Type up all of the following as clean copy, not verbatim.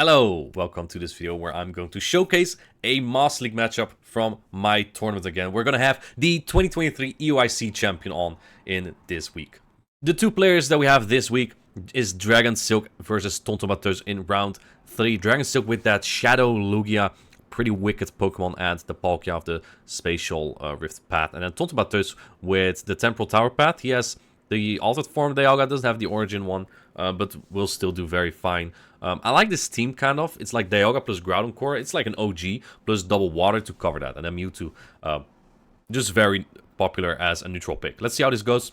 Hello, welcome to this video where I'm going to showcase a Master League matchup from my tournament again. We're going to have the 2023 EUIC champion on in this week. The two players that we have this week is Dragon Silk versus Tontomateus in round 3. Dragon Silk with that Shadow Lugia, pretty wicked Pokemon, and the Palkia of the Spatial Rift path. And then Tontomateus with the Temporal Tower path. He has the altered form Dialga, doesn't have the origin one, but will still do very fine. I like this team kind of. It's like Dialga plus Groudon Core. It's like an OG plus double water to cover that. And then Mewtwo, just very popular as a neutral pick. Let's see how this goes.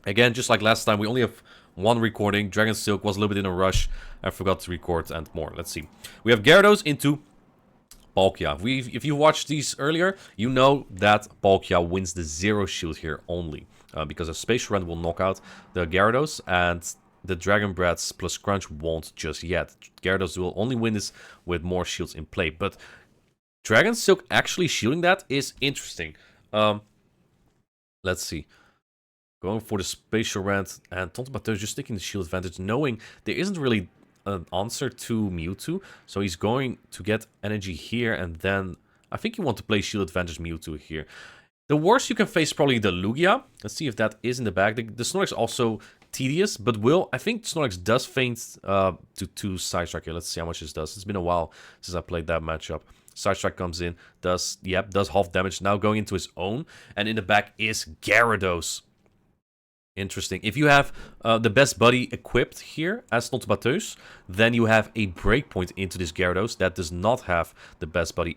Again, just like last time, we only have one recording. Dragon Silk was a little bit in a rush. I forgot to record and more. Let's see. We have Gyarados into Palkia. If you watched these earlier, you know that Palkia wins the zero shield here only. Because a Spatial Rend will knock out the Gyarados, and the Dragon Breaths plus Crunch won't just yet. Gyarados will only win this with more shields in play. But Dragon Silk actually shielding that is interesting. Let's see. Going for the Spatial Rend, and Tontomateus just taking the shield advantage, knowing there isn't really an answer to Mewtwo. So he's going to get energy here, and then I think you want to play shield advantage Mewtwo here. The worst you can face is probably the Lugia. Let's see if that is in the bag. The Snorlax also tedious, but I think Snorlax does feint to Side Strike here. Let's see how much this does. It's been a while since I played that matchup. Side Strike comes in, does half damage. Now going into his own, and in the back is Gyarados. Interesting. If you have the best buddy equipped here as Tontomateus, then you have a breakpoint into this Gyarados that does not have the best buddy.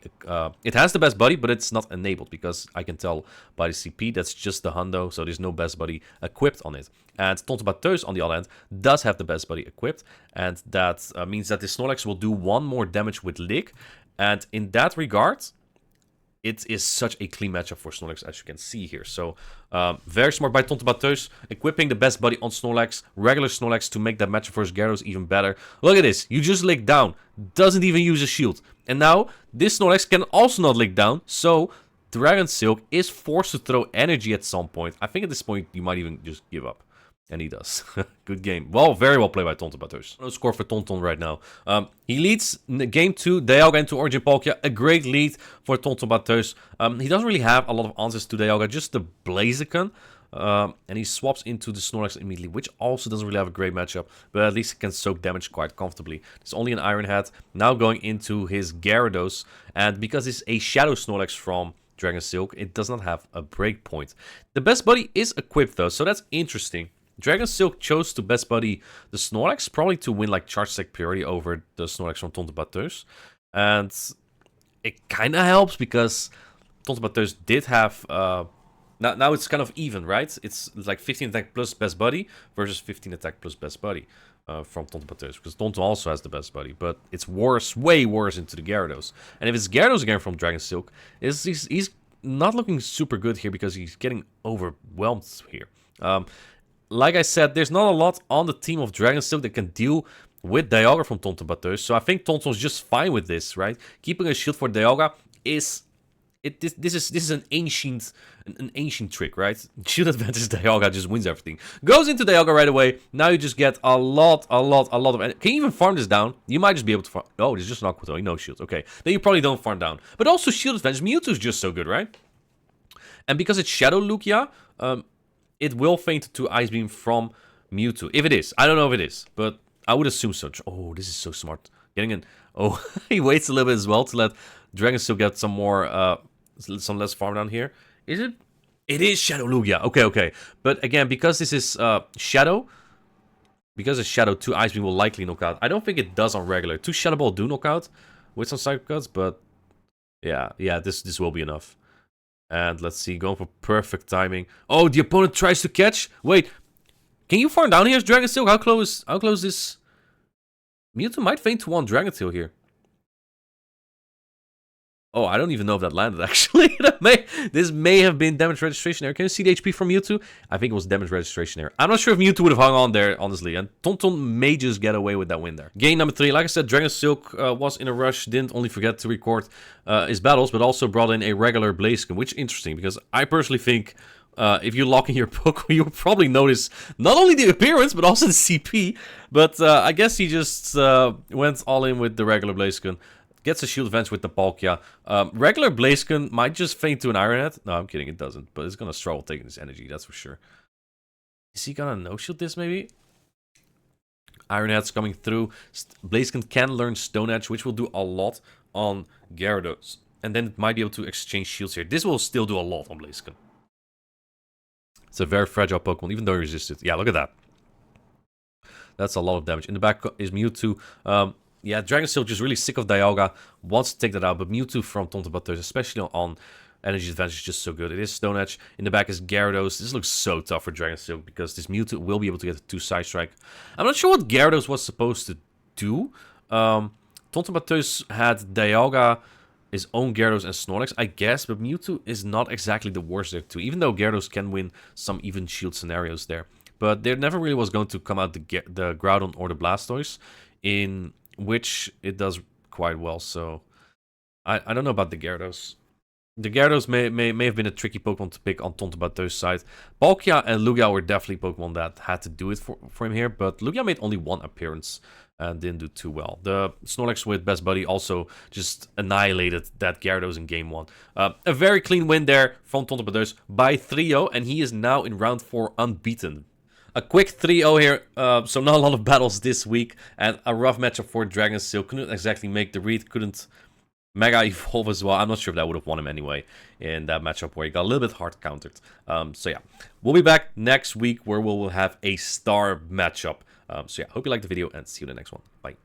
It has the best buddy, but it's not enabled because I can tell by the CP that's just the hundo, so there's no best buddy equipped on it. And Tontomateus, on the other hand, does have the best buddy equipped, and that means that the Snorlax will do one more damage with Lick, and in that regard, it is such a clean matchup for Snorlax, as you can see here. So, very smart by Tontomateus, equipping the best buddy on Snorlax, regular Snorlax, to make that matchup versus Gyarados even better. Look at this. You just lick down. Doesn't even use a shield. And now, this Snorlax can also not lick down. So, Dragon Silk is forced to throw energy at some point. I think at this point, you might even just give up. And he does. Good game. Well, very well played by Tontomateus. No score for Tonton right now. He leads game 2, Dialga into Origin Palkia. A great lead for Tontomateus. He doesn't really have a lot of answers to Dialga, just the Blaziken. And he swaps into the Snorlax immediately, which also doesn't really have a great matchup, but at least he can soak damage quite comfortably. It's only an Iron Head. Now going into his Gyarados, and because it's a Shadow Snorlax from Dragon Silk, it does not have a breakpoint. The best buddy is equipped though, so that's interesting. Dragon Silk chose to best buddy the Snorlax, probably to win like Charge Attack Priority over the Snorlax from Tontomateus. And it kind of helps because Tontomateus did have... now it's kind of even, right? It's like 15 attack plus best buddy versus 15 attack plus best buddy from Tontomateus. Because Tonto also has the best buddy, but it's worse, way worse into the Gyarados. And if it's Gyarados again from Dragon Silk, he's not looking super good here because he's getting overwhelmed here. Like I said, there's not a lot on the team of Dragon Silk that can deal with Dialga from Tontomateus, so I think Tonton's just fine with this, right? Keeping a shield for Dialga is... This is an ancient trick, right? Shield advantage Dialga just wins everything. Goes into Dialga right away. Now you just get a lot of... Can you even farm this down? You might just be able to farm... Oh, there's just an Aqua Tail, no shield. Okay, then you probably don't farm down. But also shield advantage. Mewtwo's just so good, right? And because it's Shadow Lugia... it will feint to Ice Beam from Mewtwo. If it is. I don't know if it is. But I would assume so. Oh, this is so smart. Getting in. Oh, he waits a little bit as well to let Dragon Silk get some more... some less farm down here. Is it? It is Shadow Lugia. Okay. But again, because this is Shadow... Because it's Shadow, 2 Ice Beam will likely knock out. I don't think it does on regular. 2 Shadow Ball do knock out with some Psycho Cuts. But yeah, this will be enough. And let's see, going for perfect timing. Oh, the opponent tries to catch. Wait, can you farm down here as Dragon Silk? How close is... Mewtwo might feint to one Dragon Tail here. Oh, I don't even know if that landed, actually. This may have been damage registration error. Can you see the HP from Mewtwo? I think it was damage registration error. I'm not sure if Mewtwo would have hung on there, honestly. And Tonton may just get away with that win there. Game number 3. Like I said, Dragon Silk was in a rush. Didn't only forget to record his battles, but also brought in a regular Blaziken, which is interesting because I personally think if you lock in your Pokemon, you'll probably notice not only the appearance, but also the CP. But I guess he just went all in with the regular Blaziken. Gets a shield advantage with the Palkia. Regular Blaziken might just faint to an Iron Head. No, I'm kidding, it doesn't. But it's gonna struggle taking this energy, that's for sure. Is he gonna no-shield this, maybe? Iron Head's coming through. Blaziken can learn Stone Edge, which will do a lot on Gyarados. And then it might be able to exchange shields here. This will still do a lot on Blaziken. It's a very fragile Pokemon, even though he resisted. Yeah, look at that. That's a lot of damage. In the back is Mewtwo. Yeah, Dragon Steel just really sick of Dialga. Wants to take that out, but Mewtwo from Tontabateuse, especially on energy advantage, is just so good. It is Stone Edge. In the back is Gyarados. This looks so tough for Dragon Steel because this Mewtwo will be able to get a 2 Side Strike. I'm not sure what Gyarados was supposed to do. Tontabateuse had Dialga, his own Gyarados and Snorlax, I guess, but Mewtwo is not exactly the worst there too, even though Gyarados can win some even shield scenarios there. But there never really was going to come out the Groudon or the Blastoise, in which it does quite well, so I don't know about the Gyarados. The Gyarados may have been a tricky Pokemon to pick on Tontabateuse's side. Palkia and Lugia were definitely Pokemon that had to do it for him here, but Lugia made only 1 appearance and didn't do too well. The Snorlax with Best Buddy also just annihilated that Gyarados in Game 1. A very clean win there from Tontabateuse by 3-0, and he is now in round 4 unbeaten. A quick 3-0 here, so not a lot of battles this week, and a rough matchup for Dragon Steel. Couldn't exactly make the read, couldn't Mega Evolve as well. I'm not sure if that would have won him anyway in that matchup where he got a little bit hard countered. So yeah, we'll be back next week where we will have a star matchup. So yeah, hope you liked the video and see you in the next one. Bye.